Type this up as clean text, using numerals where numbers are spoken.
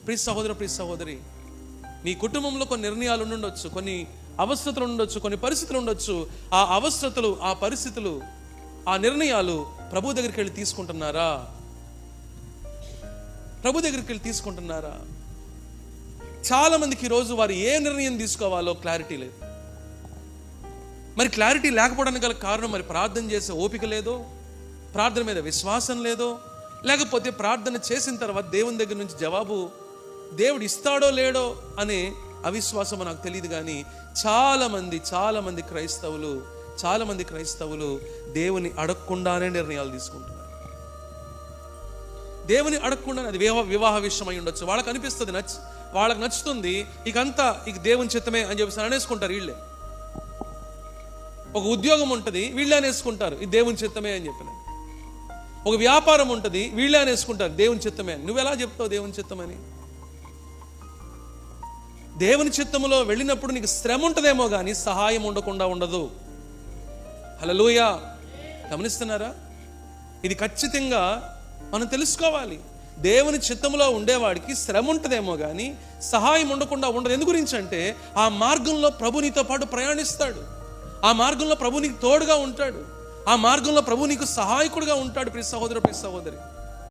ప్రియ సహోదర, ప్రియ సహోదరి, నీ కుటుంబంలో కొన్ని నిర్ణయాలు ఉండొచ్చు, కొన్ని అవస్థతలు ఉండొచ్చు, కొన్ని పరిస్థితులు ఉండొచ్చు. ఆ అవస్థతలు, ఆ పరిస్థితులు, ఆ నిర్ణయాలు ప్రభు దగ్గరికి వెళ్ళి తీసుకుంటున్నారా? ప్రభు దగ్గరికి వెళ్ళి తీసుకుంటున్నారా? చాలా మందికి ఈరోజు వారు ఏ నిర్ణయం తీసుకోవాలో క్లారిటీ లేదు. మరి క్లారిటీ లేకపోవడానికి గల కారణం మరి ప్రార్థన చేసే ఓపిక లేదో, ప్రార్థన మీద విశ్వాసం లేదో, లేకపోతే ప్రార్థన చేసిన తర్వాత దేవుని దగ్గర నుంచి జవాబు దేవుడు ఇస్తాడో లేడో అనే అవిశ్వాసం నాకు తెలియదు. కానీ చాలా మంది క్రైస్తవులు దేవుని అడగకుండానే నిర్ణయాలు తీసుకుంటున్నారు. దేవుని అడగకుండా, అది వివాహ విషయమై ఉండొచ్చు. వాళ్ళకి అనిపిస్తుంది, వాళ్ళకి నచ్చుతుంది, ఇక దేవుని చిత్తమే అని చెప్పేసి అనేసుకుంటారు వీళ్ళే. ఒక ఉద్యోగం ఉంటుంది, వీళ్ళే అనేసుకుంటారు ఇది దేవుని చిత్తమే అని చెప్పిన. ఒక వ్యాపారం ఉంటుంది, వీళ్ళే అనేసుకుంటారు దేవుని చిత్తమే అని. నువ్వు ఎలా చెప్తావు దేవుని చిత్తమని? దేవుని చిత్తములో వెళ్ళినప్పుడు నీకు శ్రమ ఉంటుందేమో కానీ సహాయం ఉండకుండా ఉండదు. హల్లెలూయా! గమనిస్తున్నారా? ఇది ఖచ్చితంగా మనం తెలుసుకోవాలి. దేవుని చిత్తములో ఉండేవాడికి శ్రమ ఉంటుందేమో కానీ సహాయం ఉండకుండా ఉండదు. ఎందు గురించి అంటే ఆ మార్గంలో ప్రభు నీతో పాటు ప్రయాణిస్తాడు. ఆ మార్గంలో ప్రభు నీకు తోడుగా ఉంటాడు. ఆ మార్గంలో ప్రభు నీకు సహాయకుడుగా ఉంటాడు. ప్రియ సహోదర, ప్రియ సహోదరి,